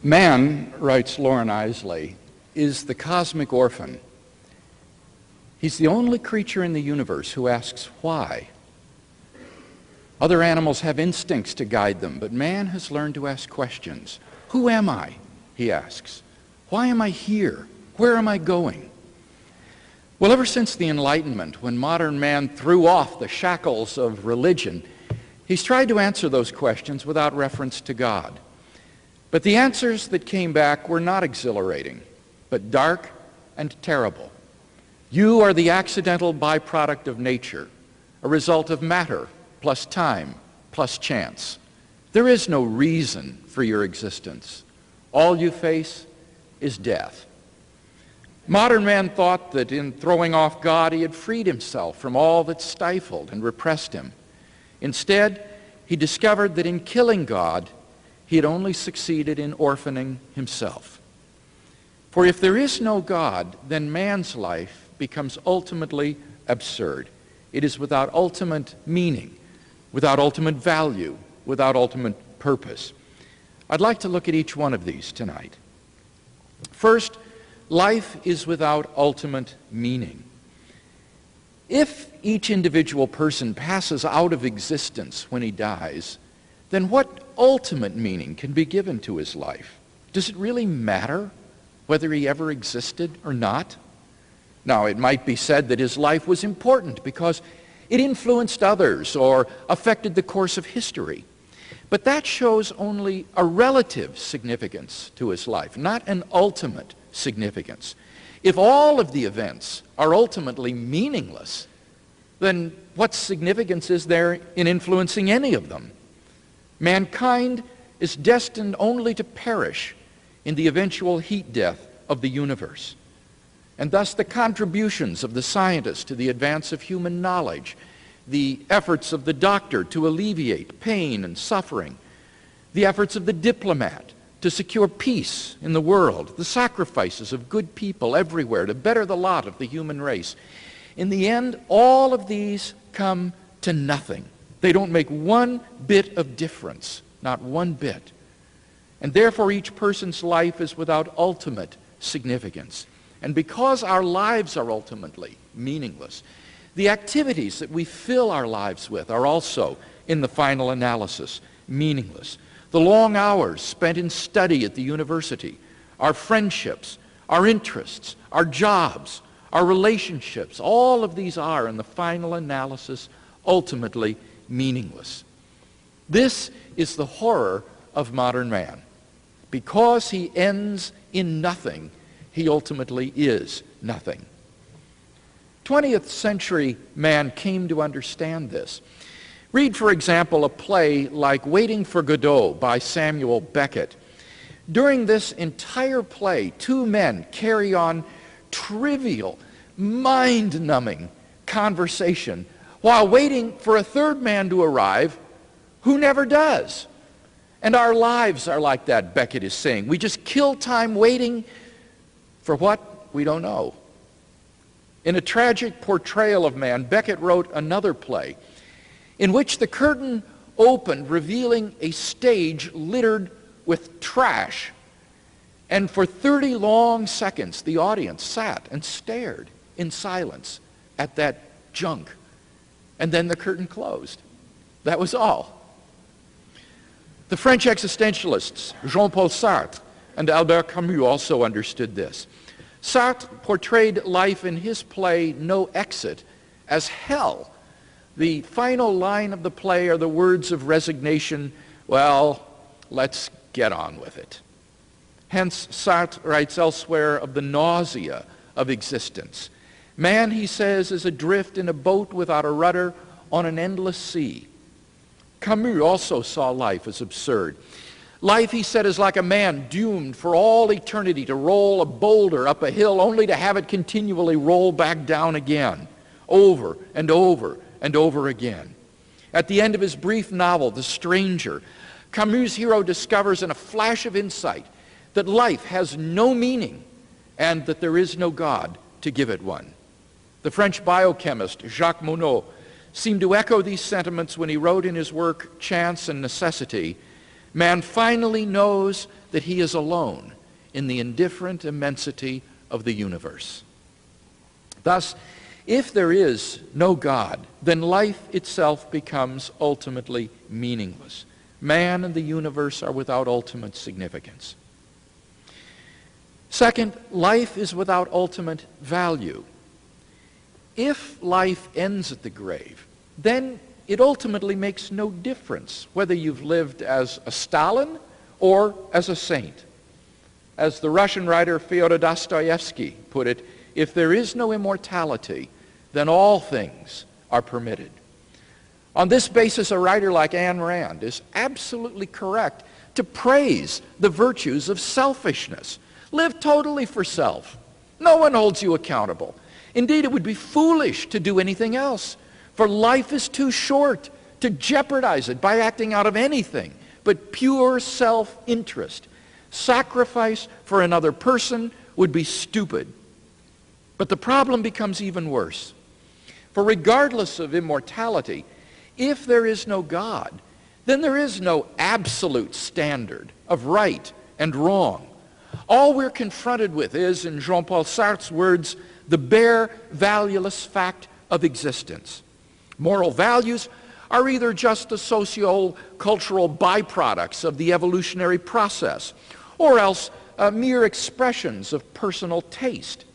Man, writes Lauren Isley, is the cosmic orphan. He's the only creature in the universe who asks why. Other animals have instincts to guide them, but man has learned to ask questions. Who am I? He asks. Why am I here? Where am I going? Well, ever since the Enlightenment, when modern man threw off the shackles of religion, he's tried to answer those questions without reference to God. But the answers that came back were not exhilarating, but dark and terrible. You are the accidental byproduct of nature, a result of matter plus time plus chance. There is no reason for your existence. All you face is death. Modern man thought that in throwing off God, he had freed himself from all that stifled and repressed him. Instead, he discovered that in killing God, he had only succeeded in orphaning himself. For if there is no God, then man's life becomes ultimately absurd. It is without ultimate meaning, without ultimate value, without ultimate purpose. I'd like to look at each one of these tonight. First, life is without ultimate meaning. If each individual person passes out of existence when he dies, then what ultimate meaning can be given to his life? Does it really matter whether he ever existed or not? Now, it might be said that his life was important because it influenced others or affected the course of history. But that shows only a relative significance to his life, not an ultimate significance. If all of the events are ultimately meaningless, then what significance is there in influencing any of them? Mankind is destined only to perish in the eventual heat death of the universe. And thus the contributions of the scientist to the advance of human knowledge, the efforts of the doctor to alleviate pain and suffering, the efforts of the diplomat to secure peace in the world, the sacrifices of good people everywhere to better the lot of the human race. In the end, all of these come to nothing. They don't make one bit of difference, not one bit. And therefore each person's life is without ultimate significance. And because our lives are ultimately meaningless, the activities that we fill our lives with are also, in the final analysis, meaningless. The long hours spent in study at the university, our friendships, our interests, our jobs, our relationships, all of these are, in the final analysis, ultimately meaningless. This is the horror of modern man. Because he ends in nothing, he ultimately is nothing. 20th century man came to understand this. Read, for example, a play like Waiting for Godot by Samuel Beckett. During this entire play, two men carry on trivial, mind-numbing conversation while waiting for a third man to arrive who never does. And our lives are like that, Beckett is saying. We just kill time waiting for what? We don't know. In a tragic portrayal of man, Beckett wrote another play in which the curtain opened, revealing a stage littered with trash. And for 30 long seconds, the audience sat and stared in silence at that junk. And then the curtain closed. That was all. The French existentialists Jean-Paul Sartre and Albert Camus also understood this. Sartre portrayed life in his play No Exit as hell. The final line of the play are the words of resignation, well, let's get on with it. Hence, Sartre writes elsewhere of the nausea of existence. Man, he says, is adrift in a boat without a rudder on an endless sea. Camus also saw life as absurd. Life, he said, is like a man doomed for all eternity to roll a boulder up a hill only to have it continually roll back down again, over and over and over again. At the end of his brief novel, The Stranger, Camus' hero discovers in a flash of insight that life has no meaning and that there is no God to give it one. The French biochemist Jacques Monod seemed to echo these sentiments when he wrote in his work Chance and Necessity, man finally knows that he is alone in the indifferent immensity of the universe. Thus, if there is no God, then life itself becomes ultimately meaningless. Man and the universe are without ultimate significance. Second, life is without ultimate value. If life ends at the grave, then it ultimately makes no difference whether you've lived as a Stalin or as a saint. As the Russian writer Fyodor Dostoevsky put it, if there is no immortality, then all things are permitted. On this basis, a writer like Ayn Rand is absolutely correct to praise the virtues of selfishness. Live totally for self. No one holds you accountable. Indeed, it would be foolish to do anything else, for life is too short to jeopardize it by acting out of anything but pure self-interest. Sacrifice for another person would be stupid. But the problem becomes even worse. For regardless of immortality, if there is no God, then there is no absolute standard of right and wrong. All we're confronted with is, in Jean-Paul Sartre's words, the bare, valueless fact of existence. Moral values are either just the socio-cultural byproducts of the evolutionary process, or else mere expressions of personal taste.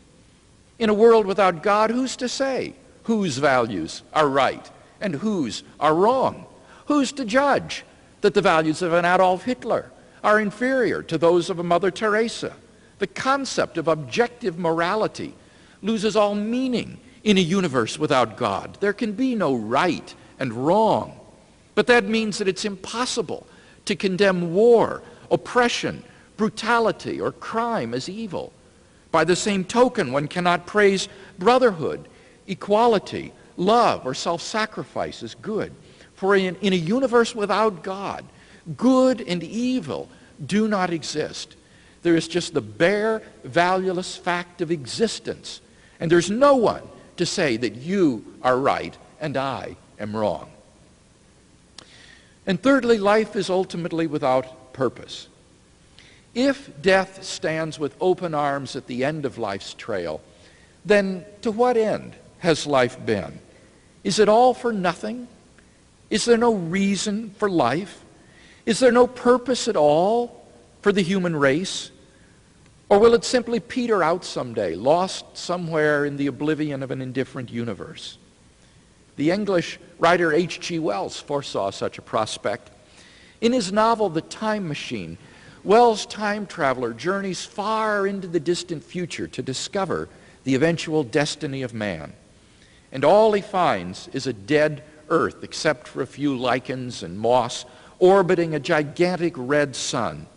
In a world without God, who's to say whose values are right and whose are wrong? Who's to judge that the values of an Adolf Hitler are inferior to those of a Mother Teresa? The concept of objective morality loses all meaning in a universe without God. There can be no right and wrong. But that means that it's impossible to condemn war, oppression, brutality, or crime as evil. By the same token, one cannot praise brotherhood, equality, love, or self-sacrifice as good. For in a universe without God, good and evil do not exist. There is just the bare, valueless fact of existence. And there's no one to say that you are right and I am wrong. And thirdly, life is ultimately without purpose. If death stands with open arms at the end of life's trail, then to what end has life been? Is it all for nothing? Is there no reason for life? Is there no purpose at all for the human race? Or will it simply peter out someday, lost somewhere in the oblivion of an indifferent universe? The English writer H.G. Wells foresaw such a prospect. In his novel, The Time Machine, Wells' time traveler journeys far into the distant future to discover the eventual destiny of man. And all he finds is a dead earth, except for a few lichens and moss, orbiting a gigantic red sun.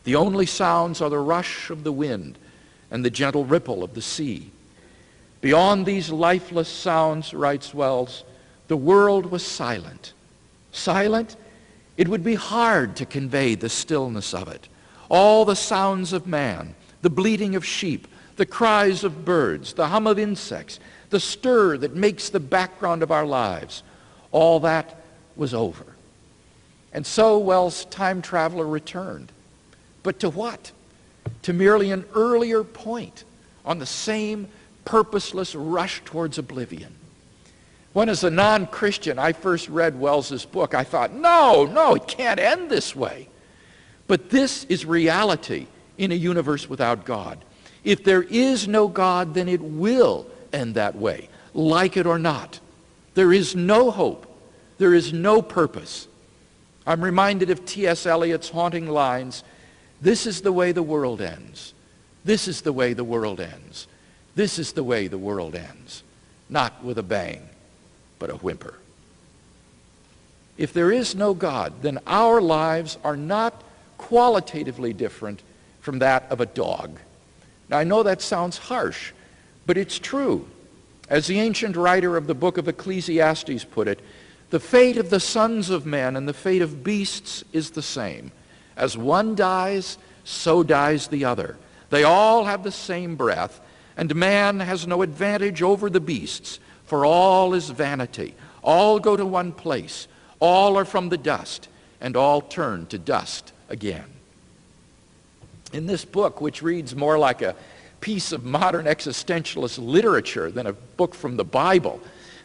The only sounds are the rush of the wind and the gentle ripple of the sea. Beyond these lifeless sounds, writes Wells, the world was silent. Silent? It would be hard to convey the stillness of it. All the sounds of man, the bleating of sheep, the cries of birds, the hum of insects, the stir that makes the background of our lives, all that was over. And so Wells' time traveler returned. But to what? To merely an earlier point on the same purposeless rush towards oblivion. When as a non-Christian I first read Wells's book, I thought, no, it can't end this way. But this is reality in a universe without God. If there is no God, then it will end that way, like it or not. There is no hope. There is no purpose. I'm reminded of T.S. Eliot's haunting lines, "This is the way the world ends. This is the way the world ends. This is the way the world ends." Not with a bang, but a whimper. If there is no God, then our lives are not qualitatively different from that of a dog. Now, I know that sounds harsh, but it's true. As the ancient writer of the book of Ecclesiastes put it, the fate of the sons of men and the fate of beasts is the same. As one dies, so dies the other. They all have the same breath, and man has no advantage over the beasts, for all is vanity. All go to one place. All are from the dust, and all turn to dust again. In this book, which reads more like a piece of modern existentialist literature than a book from the Bible,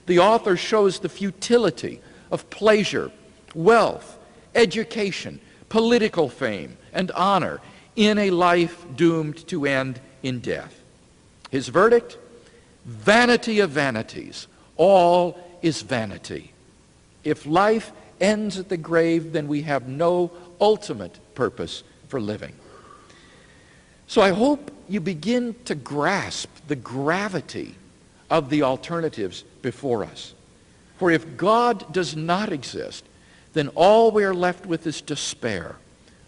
the author shows the futility of pleasure, wealth, education, political fame, and honor in a life doomed to end in death. His verdict? Vanity of vanities. All is vanity. If life ends at the grave, then we have no ultimate purpose for living. So I hope you begin to grasp the gravity of the alternatives before us. For if God does not exist, then all we are left with is despair.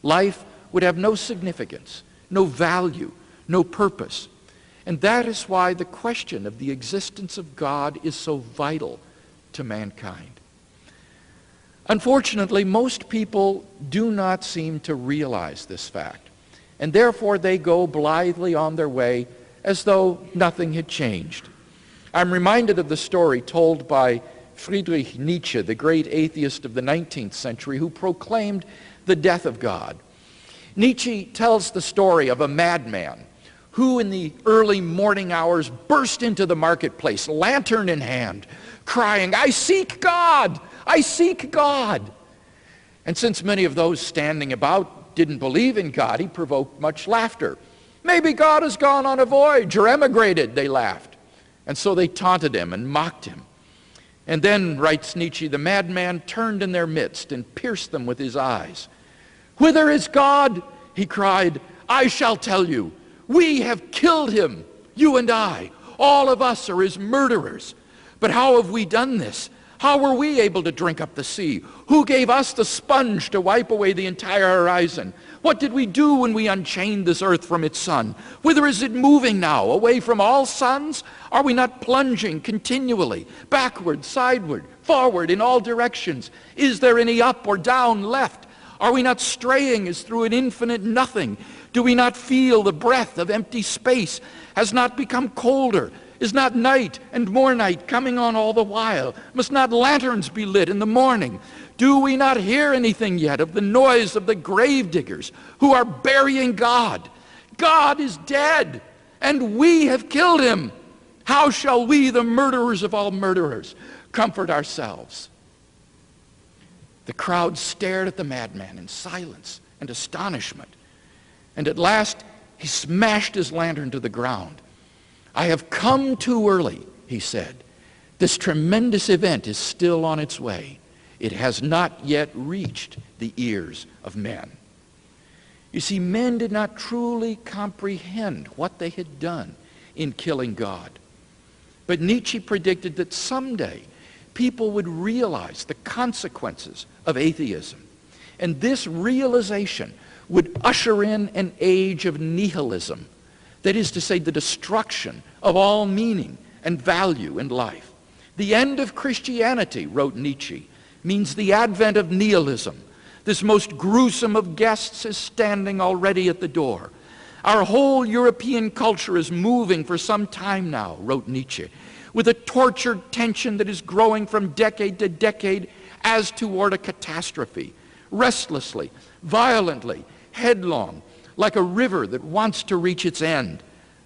Life would have no significance, no value, no purpose. And that is why the question of the existence of God is so vital to mankind. Unfortunately, most people do not seem to realize this fact, and therefore they go blithely on their way as though nothing had changed. I'm reminded of the story told by Friedrich Nietzsche, the great atheist of the 19th century, who proclaimed the death of God. Nietzsche tells the story of a madman who in the early morning hours burst into the marketplace, lantern in hand, crying, "I seek God! I seek God!" And since many of those standing about didn't believe in God, he provoked much laughter. "Maybe God has gone on a voyage or emigrated," they laughed. And so they taunted him and mocked him. And then, writes Nietzsche, the madman turned in their midst and pierced them with his eyes. "Whither is God?" he cried. "I shall tell you. We have killed him, you and I. All of us are his murderers. But how have we done this? How were we able to drink up the sea? Who gave us the sponge to wipe away the entire horizon? What did we do when we unchained this earth from its sun? Whither is it moving now? Away from all suns? Are we not plunging continually, backward, sideward, forward, in all directions? Is there any up or down left? Are we not straying as through an infinite nothing? Do we not feel the breath of empty space has not become colder? Is not night and more night coming on all the while? Must not lanterns be lit in the morning? Do we not hear anything yet of the noise of the grave diggers who are burying God? God is dead, and we have killed him. How shall we, the murderers of all murderers, comfort ourselves? The crowd stared at the madman in silence and astonishment. And at last, he smashed his lantern to the ground. "I have come too early," he said. "This tremendous event is still on its way. It has not yet reached the ears of men." You see, men did not truly comprehend what they had done in killing God. But Nietzsche predicted that someday people would realize the consequences of atheism. And this realization would usher in an age of nihilism. That is to say, the destruction of all meaning and value in life. The end of Christianity, wrote Nietzsche, means the advent of nihilism. This most gruesome of guests is standing already at the door. Our whole European culture is moving for some time now, wrote Nietzsche, with a tortured tension that is growing from decade to decade as toward a catastrophe, restlessly, violently, headlong, like a river that wants to reach its end,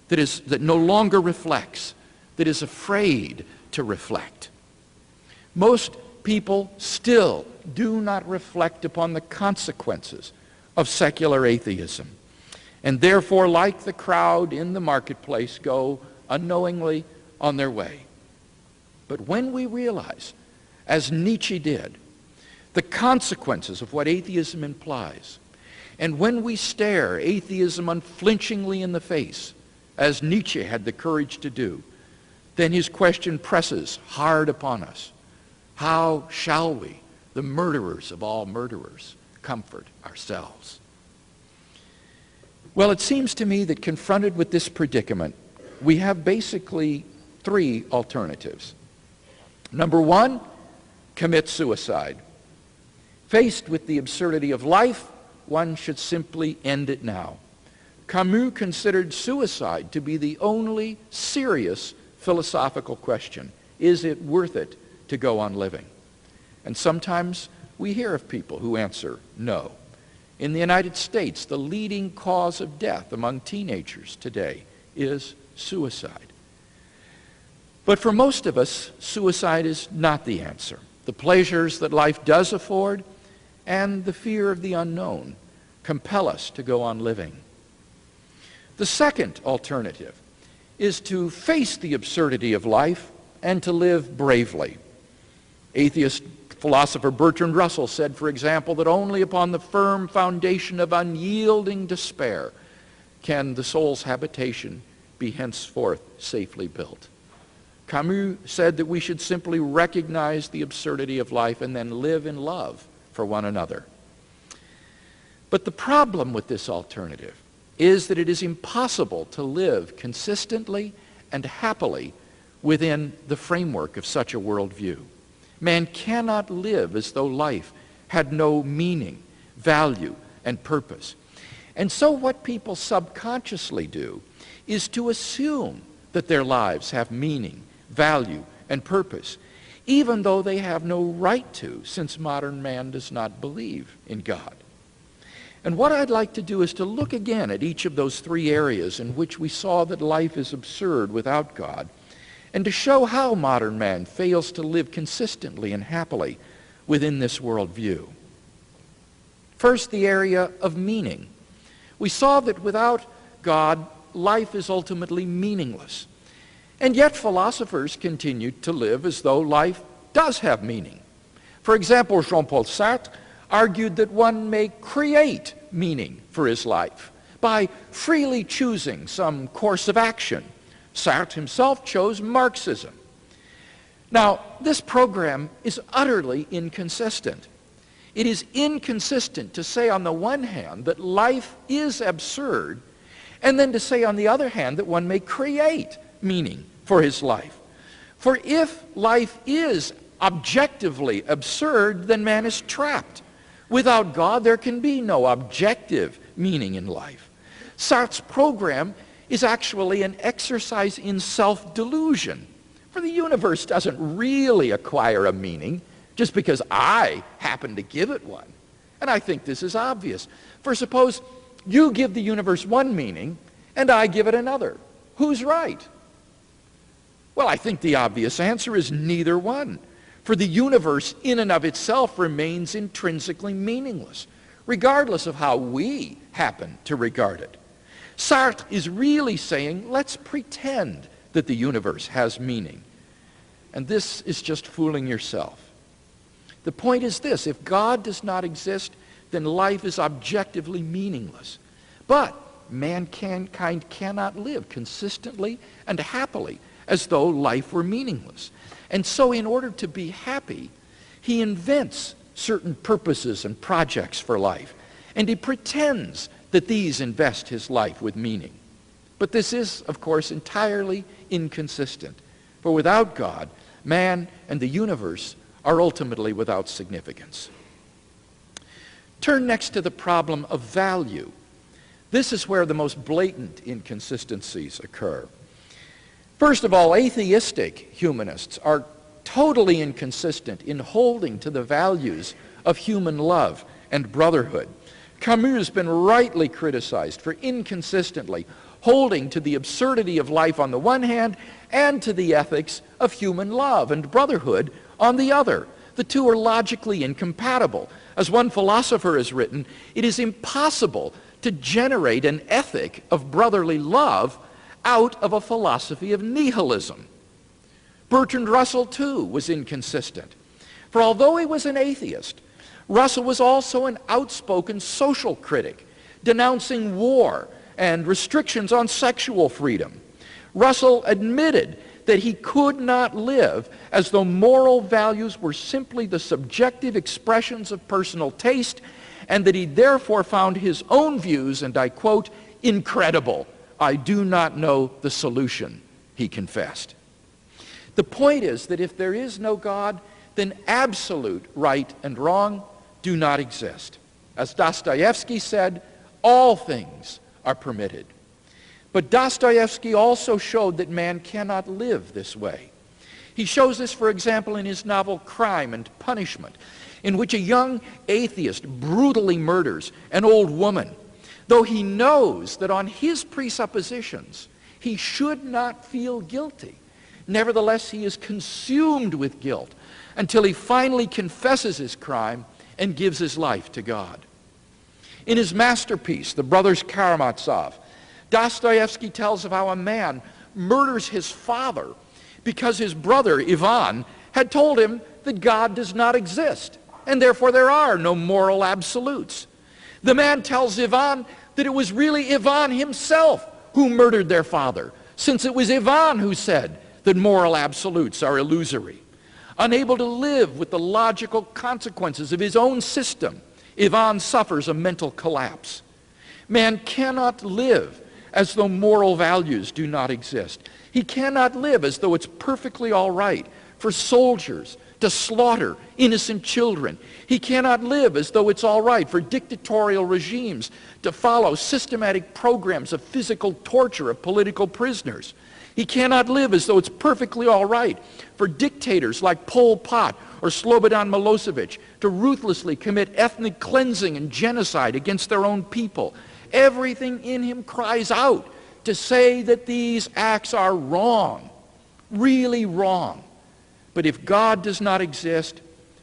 that no longer reflects, that is afraid to reflect. Most people still do not reflect upon the consequences of secular atheism, and therefore, like the crowd in the marketplace, go unknowingly on their way. But when we realize, as Nietzsche did, the consequences of what atheism implies, and when we stare atheism unflinchingly in the face, as Nietzsche had the courage to do, then his question presses hard upon us. How shall we, the murderers of all murderers, comfort ourselves? Well, it seems to me that confronted with this predicament, we have basically three alternatives. Number one, commit suicide. Faced with the absurdity of life, one should simply end it now. Camus considered suicide to be the only serious philosophical question. Is it worth it to go on living? And sometimes we hear of people who answer no. In the United States, the leading cause of death among teenagers today is suicide. But for most of us, suicide is not the answer. The pleasures that life does afford and the fear of the unknown compel us to go on living. The second alternative is to face the absurdity of life and to live bravely. Atheist philosopher Bertrand Russell said, for example, that only upon the firm foundation of unyielding despair can the soul's habitation be henceforth safely built. Camus said that we should simply recognize the absurdity of life and then live in love for one another. But the problem with this alternative is that it is impossible to live consistently and happily within the framework of such a worldview. Man cannot live as though life had no meaning, value, and purpose. And so what people subconsciously do is to assume that their lives have meaning, value, and purpose, even though they have no right to, since modern man does not believe in God. And what I'd like to do is to look again at each of those three areas in which we saw that life is absurd without God, and to show how modern man fails to live consistently and happily within this worldview. First, the area of meaning. We saw that without God, life is ultimately meaningless. And yet philosophers continue to live as though life does have meaning. For example, Jean-Paul Sartre argued that one may create meaning for his life by freely choosing some course of action. Sartre himself chose Marxism. Now, this program is utterly inconsistent. It is inconsistent to say on the one hand that life is absurd, and then to say on the other hand that one may create meaning for his life. For if life is objectively absurd, then man is trapped. Without God, there can be no objective meaning in life. Sartre's program is actually an exercise in self-delusion. For the universe doesn't really acquire a meaning just because I happen to give it one. And I think this is obvious. For suppose you give the universe one meaning and I give it another. Who's right? Well, I think the obvious answer is neither one. For the universe in and of itself remains intrinsically meaningless, regardless of how we happen to regard it. Sartre is really saying, let's pretend that the universe has meaning. And this is just fooling yourself. The point is this: if God does not exist, then life is objectively meaningless. But mankind cannot live consistently and happily as though life were meaningless. And so in order to be happy, he invents certain purposes and projects for life, and he pretends that these invest his life with meaning. But this is, of course, entirely inconsistent. For without God, man and the universe are ultimately without significance. Turn next to the problem of value. This is where the most blatant inconsistencies occur. First of all, atheistic humanists are totally inconsistent in holding to the values of human love and brotherhood. Camus has been rightly criticized for inconsistently holding to the absurdity of life on the one hand and to the ethics of human love and brotherhood on the other. The two are logically incompatible. As one philosopher has written, it is impossible to generate an ethic of brotherly love out of a philosophy of nihilism. Bertrand Russell, too, was inconsistent. For although he was an atheist, Russell was also an outspoken social critic, denouncing war and restrictions on sexual freedom. Russell admitted that he could not live as though moral values were simply the subjective expressions of personal taste, and that he therefore found his own views, and I quote, incredible. I do not know the solution, he confessed. The point is that if there is no God, then absolute right and wrong do not exist. As Dostoevsky said, all things are permitted. But Dostoevsky also showed that man cannot live this way. He shows this, for example, in his novel Crime and Punishment, in which a young atheist brutally murders an old woman, though he knows that on his presuppositions he should not feel guilty. Nevertheless, he is consumed with guilt until he finally confesses his crime and gives his life to God. In his masterpiece, The Brothers Karamazov, Dostoevsky tells of how a man murders his father because his brother, Ivan, had told him that God does not exist, and therefore there are no moral absolutes. The man tells Ivan that it was really Ivan himself who murdered their father, since it was Ivan who said that moral absolutes are illusory. Unable to live with the logical consequences of his own system, Ivan suffers a mental collapse. Man cannot live as though moral values do not exist. He cannot live as though it's perfectly all right for soldiers to slaughter innocent children. He cannot live as though it's all right for dictatorial regimes to follow systematic programs of physical torture of political prisoners. He cannot live as though it's perfectly all right for dictators like Pol Pot or Slobodan Milosevic to ruthlessly commit ethnic cleansing and genocide against their own people. Everything in him cries out to say that these acts are wrong, really wrong. But if God does not exist,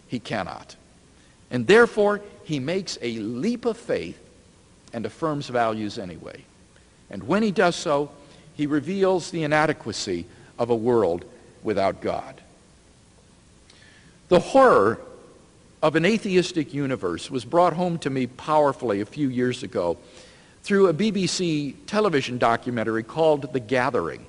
he cannot. And therefore, he makes a leap of faith and affirms values anyway. And when he does so, he reveals the inadequacy of a world without God. The horror of an atheistic universe was brought home to me powerfully a few years ago through a BBC television documentary called The Gathering.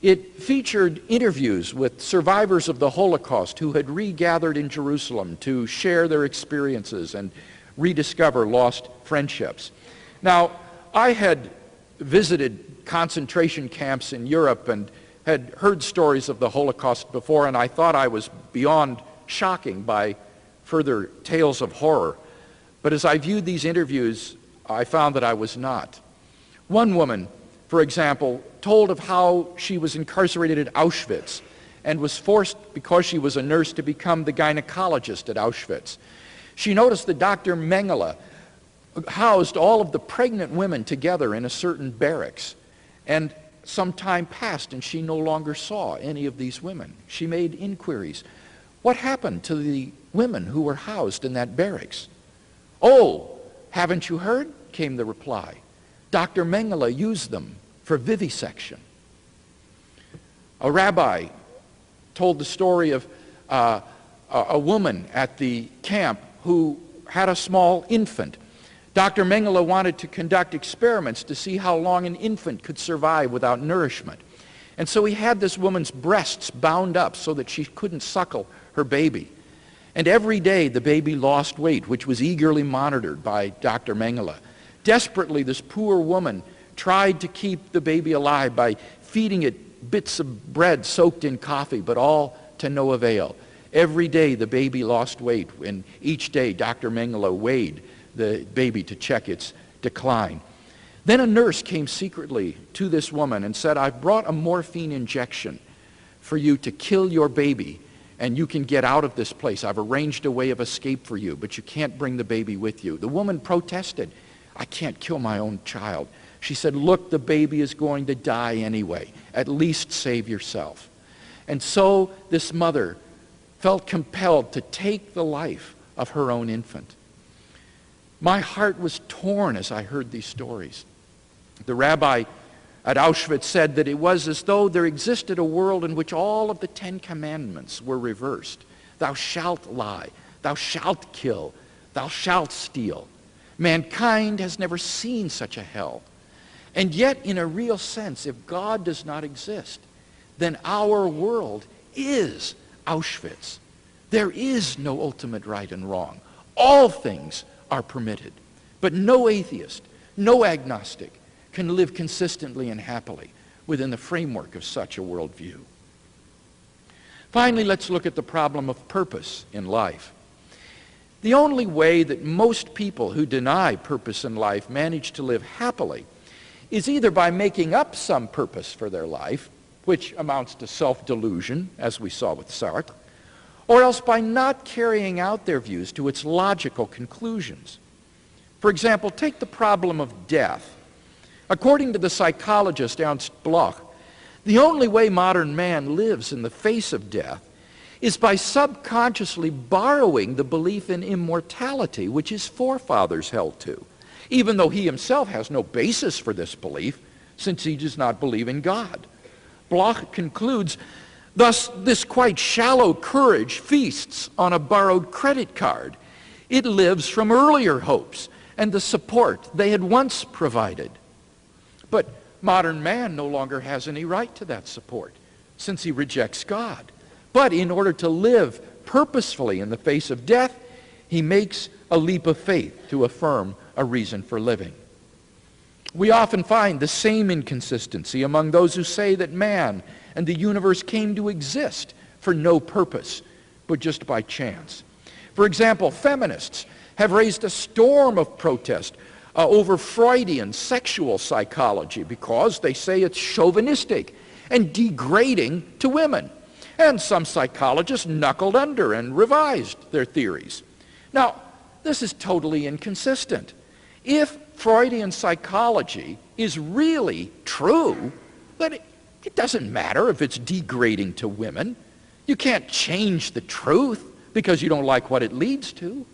It featured interviews with survivors of the Holocaust who had regathered in Jerusalem to share their experiences and rediscover lost friendships. Now, I had visited concentration camps in Europe and had heard stories of the Holocaust before, and I thought I was beyond shocking by further tales of horror. But as I viewed these interviews, I found that I was not. One woman, for example, told of how she was incarcerated at Auschwitz and was forced, because she was a nurse, to become the gynecologist at Auschwitz. She noticed that Dr. Mengele housed all of the pregnant women together in a certain barracks, and some time passed and she no longer saw any of these women. She made inquiries. What happened to the women who were housed in that barracks? "Oh, haven't you heard?" came the reply. "Dr. Mengele used them for vivisection." A rabbi told the story of a woman at the camp who had a small infant. Dr. Mengele wanted to conduct experiments to see how long an infant could survive without nourishment. And so he had this woman's breasts bound up so that she couldn't suckle her baby. And every day the baby lost weight, which was eagerly monitored by Dr. Mengele. Desperately, this poor woman tried to keep the baby alive by feeding it bits of bread soaked in coffee, but all to no avail. Every day the baby lost weight, and each day Dr. Mengele weighed the baby to check its decline. Then a nurse came secretly to this woman and said, "I've brought a morphine injection for you to kill your baby, and you can get out of this place. I've arranged a way of escape for you, but you can't bring the baby with you." The woman protested. "I can't kill my own child." She said, "Look, the baby is going to die anyway. At least save yourself." And so this mother felt compelled to take the life of her own infant. My heart was torn as I heard these stories. The rabbi at Auschwitz said that it was as though there existed a world in which all of the 10 Commandments were reversed. Thou shalt lie, thou shalt kill, thou shalt steal. Mankind has never seen such a hell. And yet, in a real sense, if God does not exist, then our world is Auschwitz. There is no ultimate right and wrong. All things are permitted. But no atheist, no agnostic can live consistently and happily within the framework of such a worldview. Finally, let's look at the problem of purpose in life. The only way that most people who deny purpose in life manage to live happily is either by making up some purpose for their life, which amounts to self-delusion, as we saw with Sartre, or else by not carrying out their views to its logical conclusions. For example, take the problem of death. According to the psychologist Ernst Bloch, the only way modern man lives in the face of death is by subconsciously borrowing the belief in immortality which his forefathers held to, even though he himself has no basis for this belief, since he does not believe in God. Bloch concludes, thus this quite shallow courage feasts on a borrowed credit card. It lives from earlier hopes and the support they had once provided. But modern man no longer has any right to that support, since he rejects God. But in order to live purposefully in the face of death, he makes a leap of faith to affirm a reason for living. We often find the same inconsistency among those who say that man and the universe came to exist for no purpose, but just by chance. For example, feminists have raised a storm of protest over Freudian sexual psychology because they say it's chauvinistic and degrading to women. And some psychologists knuckled under and revised their theories. Now, this is totally inconsistent. If Freudian psychology is really true, then it doesn't matter if it's degrading to women. You can't change the truth because you don't like what it leads to.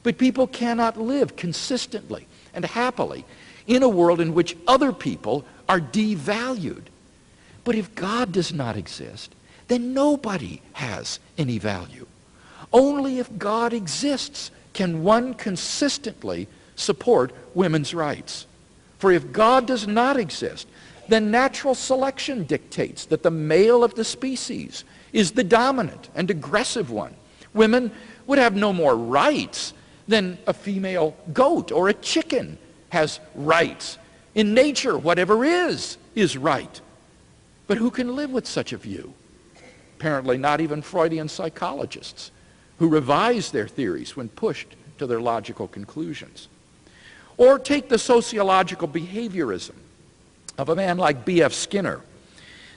But people cannot live consistently and happily in a world in which other people are devalued. But if God does not exist, then nobody has any value. Only if God exists can one consistently support women's rights. For if God does not exist, then natural selection dictates that the male of the species is the dominant and aggressive one. Women would have no more rights than a female goat or a chicken has rights. In nature, whatever is right. But who can live with such a view? Apparently not even Freudian psychologists, who revise their theories when pushed to their logical conclusions. Or take the sociological behaviorism of a man like B.F. Skinner.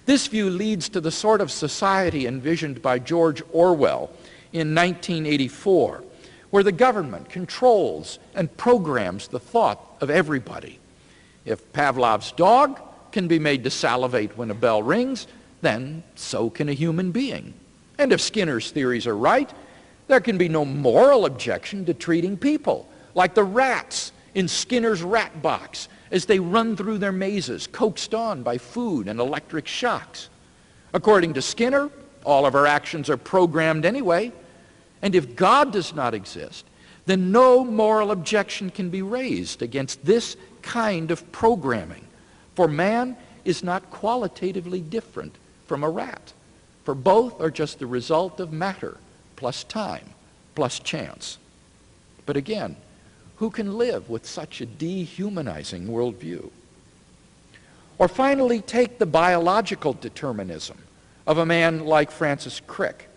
This view leads to the sort of society envisioned by George Orwell in 1984, where the government controls and programs the thought of everybody. If Pavlov's dog can be made to salivate when a bell rings, then so can a human being. And if Skinner's theories are right, there can be no moral objection to treating people like the rats in Skinner's rat box as they run through their mazes, coaxed on by food and electric shocks. According to Skinner, all of our actions are programmed anyway, and if God does not exist, then no moral objection can be raised against this kind of programming, for man is not qualitatively different from a rat, for both are just the result of matter plus time plus chance. But again, who can live with such a dehumanizing worldview? Or finally, take the biological determinism of a man like Francis Crick.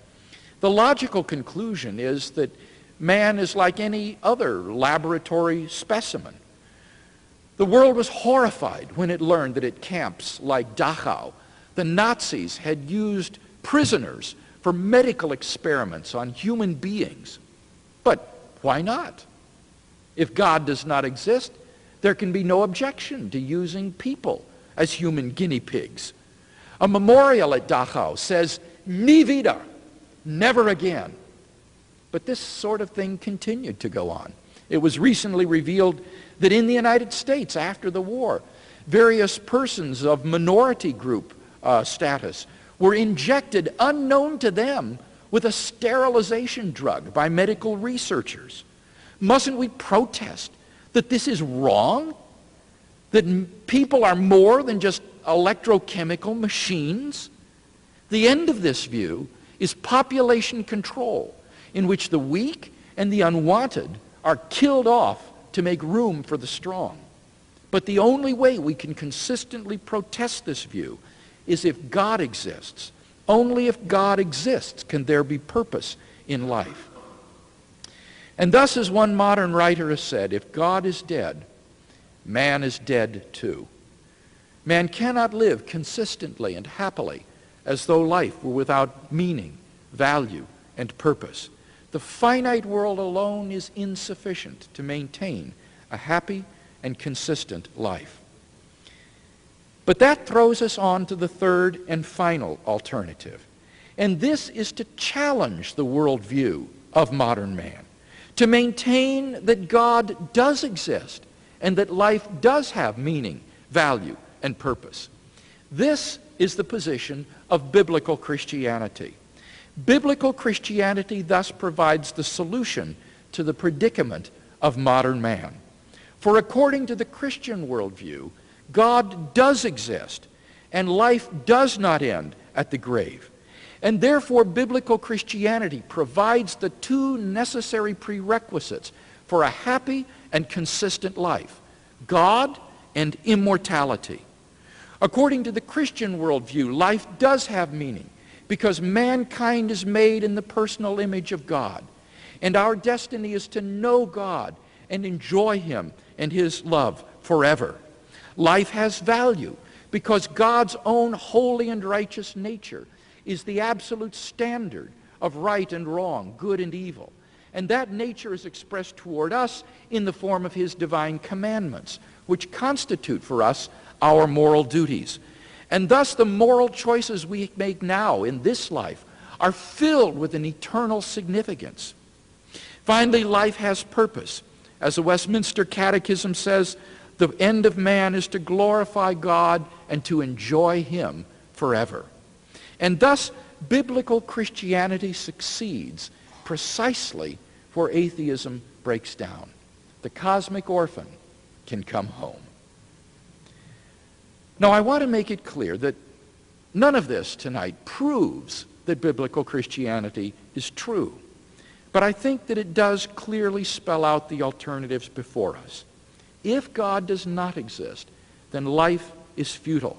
The logical conclusion is that man is like any other laboratory specimen. The world was horrified when it learned that at camps like Dachau, the Nazis had used prisoners for medical experiments on human beings. But why not? If God does not exist, there can be no objection to using people as human guinea pigs. A memorial at Dachau says, "Nie wieder," never again. But this sort of thing continued to go on. It was recently revealed that in the United States after the war, various persons of minority group status were injected unknown to them with a sterilization drug by medical researchers. Mustn't we protest that this is wrong? That people are more than just electrochemical machines? The end of this view is population control, in which the weak and the unwanted are killed off to make room for the strong. But the only way we can consistently protest this view is if God exists. Only if God exists can there be purpose in life. And thus, as one modern writer has said, if God is dead, man is dead too. Man cannot live consistently and happily as though life were without meaning, value, and purpose. The finite world alone is insufficient to maintain a happy and consistent life. But that throws us on to the third and final alternative. And this is to challenge the worldview of modern man, to maintain that God does exist and that life does have meaning, value, and purpose. This is the position of biblical Christianity. Biblical Christianity thus provides the solution to the predicament of modern man. For according to the Christian worldview, God does exist, and life does not end at the grave. And therefore, biblical Christianity provides the two necessary prerequisites for a happy and consistent life: God and immortality. According to the Christian worldview, life does have meaning because mankind is made in the personal image of God. And our destiny is to know God and enjoy Him and His love forever. Life has value because God's own holy and righteous nature is the absolute standard of right and wrong, good and evil. And that nature is expressed toward us in the form of His divine commandments, which constitute for us our moral duties. And thus the moral choices we make now in this life are filled with an eternal significance. Finally, life has purpose. As the Westminster Catechism says, the end of man is to glorify God and to enjoy Him forever. And thus, biblical Christianity succeeds precisely where atheism breaks down. The cosmic orphan can come home. Now, I want to make it clear that none of this tonight proves that biblical Christianity is true. But I think that it does clearly spell out the alternatives before us. If God does not exist, then life is futile.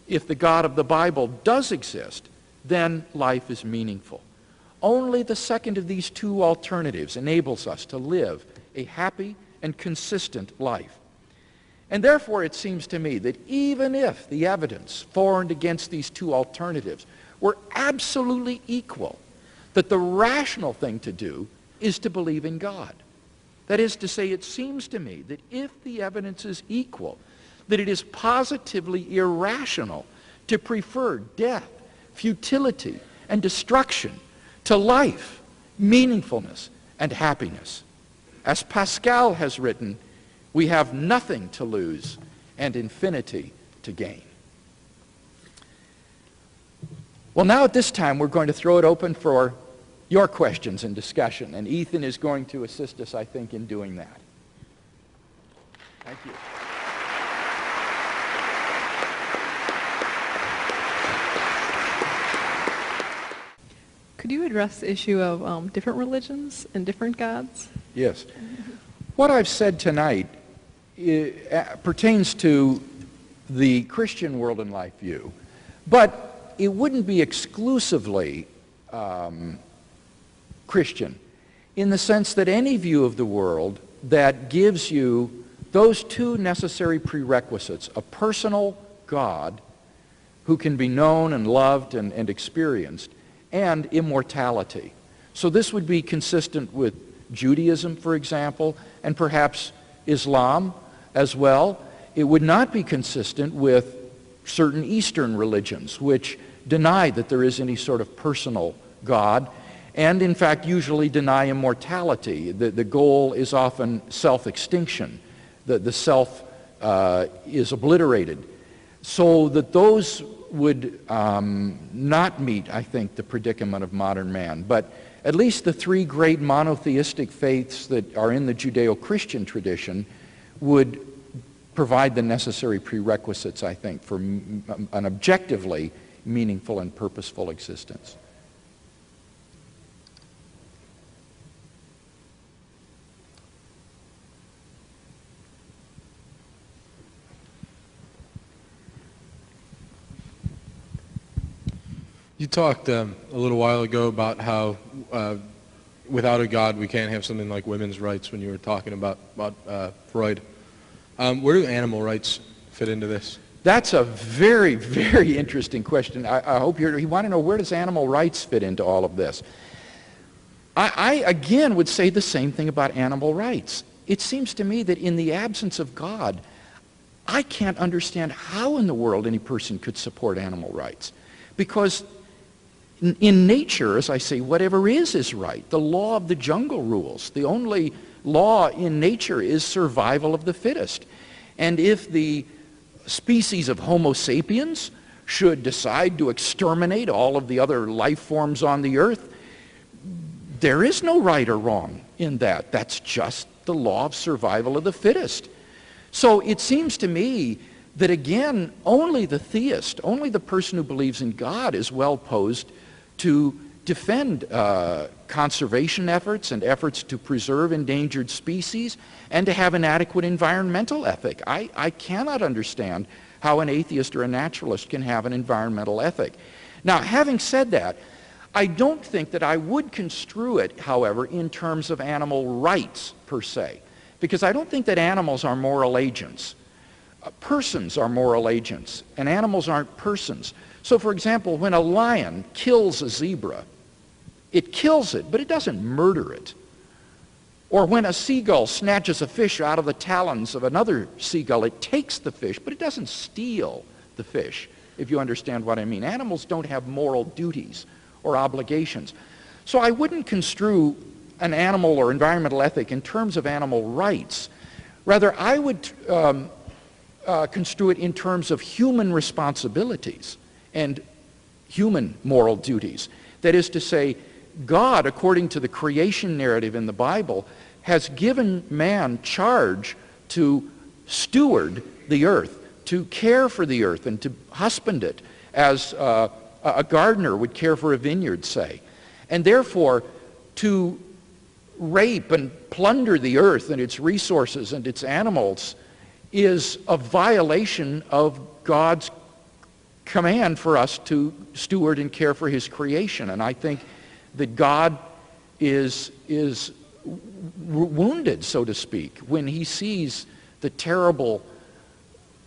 If the God of the Bible does exist, then life is meaningful. Only the second of these two alternatives enables us to live a happy and consistent life. And therefore, it seems to me that even if the evidence for and against these two alternatives were absolutely equal, that the rational thing to do is to believe in God. That is to say, it seems to me that if the evidence is equal, that it is positively irrational to prefer death, futility, and destruction to life, meaningfulness, and happiness. As Pascal has written, we have nothing to lose and infinity to gain. Well, now at this time, we're going to throw it open for your questions and discussion, and Ethan is going to assist us, I think, in doing that. Thank you. Could you address the issue of different religions and different gods? Yes. What I've said tonight pertains to the Christian world and life view, but it wouldn't be exclusively Christian in the sense that any view of the world that gives you those two necessary prerequisites, a personal God who can be known and loved and experienced, and immortality. So this would be consistent with Judaism, for example, and perhaps Islam as well. It would not be consistent with certain Eastern religions, which deny that there is any sort of personal God, and in fact usually deny immortality. The goal is often self-extinction. The self is obliterated. So that those would not meet, I think, the predicament of modern man. But at least the three great monotheistic faiths that are in the Judeo-Christian tradition would provide the necessary prerequisites, I think, for an objectively meaningful and purposeful existence. You talked a little while ago about how without a God we can't have something like women's rights when you were talking about Freud. Where do animal rights fit into this? That's a very, very interesting question. I hope you want to know, where does animal rights fit into all of this? I again would say the same thing about animal rights. It seems to me that in the absence of God, I can't understand how in the world any person could support animal rights. Because in nature, as I say, whatever is right. The law of the jungle rules. The only law in nature is survival of the fittest. And if the species of Homo sapiens should decide to exterminate all of the other life forms on the earth, there is no right or wrong in that. That's just the law of survival of the fittest. So it seems to me that, again, only the theist, only the person who believes in God is well posed to defend conservation efforts and efforts to preserve endangered species and to have an adequate environmental ethic. I cannot understand how an atheist or a naturalist can have an environmental ethic. Now, having said that, I don't think that I would construe it, however, in terms of animal rights per se, because I don't think that animals are moral agents. Persons are moral agents, and animals aren't persons. So, for example, when a lion kills a zebra, it kills it, but it doesn't murder it. Or when a seagull snatches a fish out of the talons of another seagull, it takes the fish, but it doesn't steal the fish, if you understand what I mean. Animals don't have moral duties or obligations. So I wouldn't construe an animal or environmental ethic in terms of animal rights. Rather, I would construe it in terms of human responsibilities and human moral duties. That is to say, God, according to the creation narrative in the Bible, has given man charge to steward the earth, to care for the earth and to husband it as a gardener would care for a vineyard, say. And therefore, to rape and plunder the earth and its resources and its animals is a violation of God's command for us to steward and care for his creation. And I think that God is wounded, so to speak, when he sees the terrible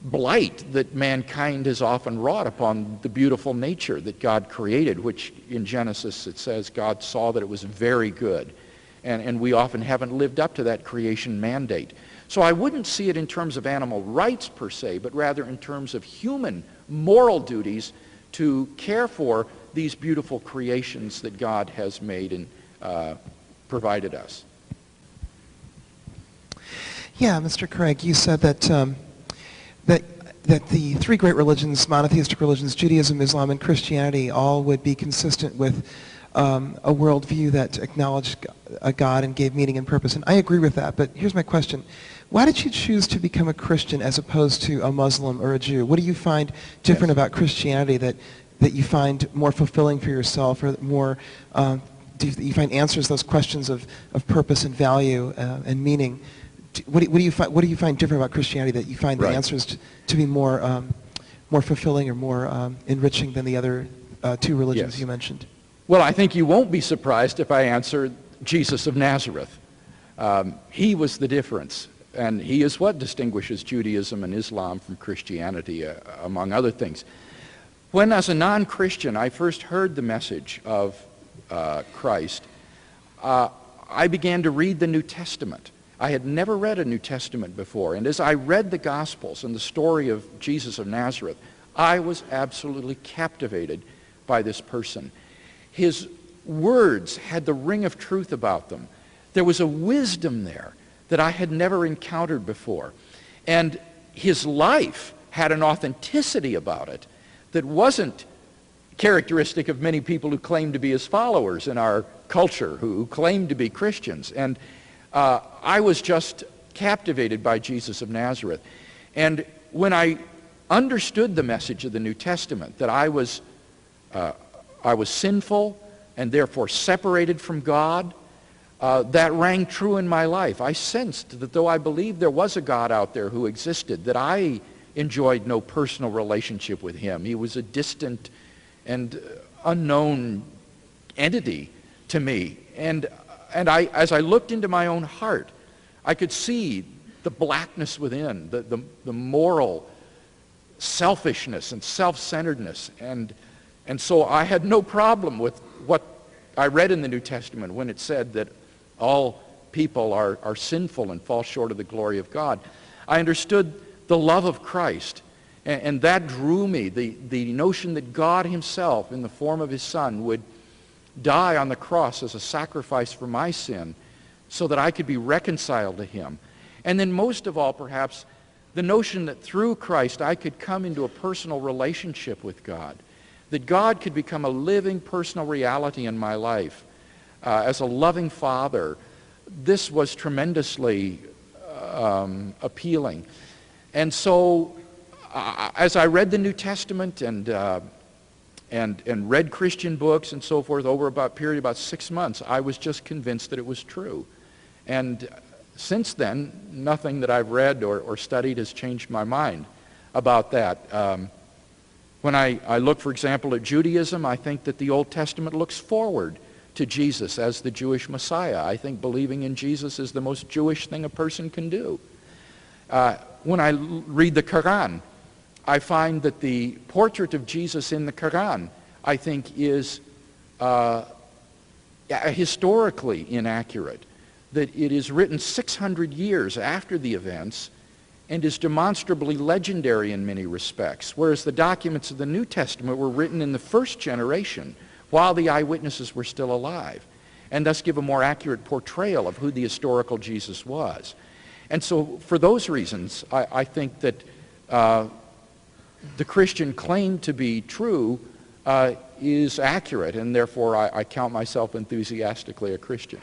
blight that mankind has often wrought upon the beautiful nature that God created, which in Genesis it says God saw that it was very good. And we often haven't lived up to that creation mandate. So I wouldn't see it in terms of animal rights per se, but rather in terms of human moral duties to care for these beautiful creations that God has made and provided us. Yeah, Mr. Craig, you said that that the three great religions, monotheistic religions, Judaism, Islam, and Christianity, all would be consistent with a worldview that acknowledged a God and gave meaning and purpose. And I agree with that, but here's my question. Why did you choose to become a Christian as opposed to a Muslim or a Jew? What do you find different about Christianity that you find more fulfilling for yourself, or more, do you find answers to those questions of purpose and value and meaning? What do you find different about Christianity that you find the answers to be more fulfilling or more enriching than the other two religions you mentioned? Well, I think you won't be surprised if I answer Jesus of Nazareth. He was the difference, and he is what distinguishes Judaism and Islam from Christianity, among other things. When, as a non-Christian, I first heard the message of Christ, I began to read the New Testament. I had never read a New Testament before, and as I read the Gospels and the story of Jesus of Nazareth, I was absolutely captivated by this person. His words had the ring of truth about them. There was a wisdom there that I had never encountered before. And his life had an authenticity about it that wasn't characteristic of many people who claim to be his followers in our culture, who claim to be Christians. And I was just captivated by Jesus of Nazareth. And when I understood the message of the New Testament, that I was sinful and therefore separated from God, that rang true in my life. I sensed that though I believed there was a God out there who existed, that I enjoyed no personal relationship with him. He was a distant and unknown entity to me. And as I looked into my own heart, I could see the blackness within, the moral selfishness and self-centeredness. And so I had no problem with what I read in the New Testament when it said that all people are sinful and fall short of the glory of God, I understood the love of Christ. And that drew me, the notion that God himself, in the form of his Son, would die on the cross as a sacrifice for my sin so that I could be reconciled to him. And then most of all, perhaps, the notion that through Christ I could come into a personal relationship with God, that God could become a living personal reality in my life as a loving Father. This was tremendously appealing. And so as I read the New Testament and read Christian books and so forth over a period of about 6 months, I was just convinced that it was true. And since then, nothing that I've read or studied has changed my mind about that. When I look, for example, at Judaism, I think that the Old Testament looks forward to Jesus as the Jewish Messiah. I think believing in Jesus is the most Jewish thing a person can do. When I read the Quran, I find that the portrait of Jesus in the Quran, I think, is historically inaccurate. That it is written 600 years after the events and is demonstrably legendary in many respects, whereas the documents of the New Testament were written in the first generation while the eyewitnesses were still alive, and thus give a more accurate portrayal of who the historical Jesus was. And so for those reasons, I think that the Christian claim to be true is accurate, and therefore I count myself enthusiastically a Christian.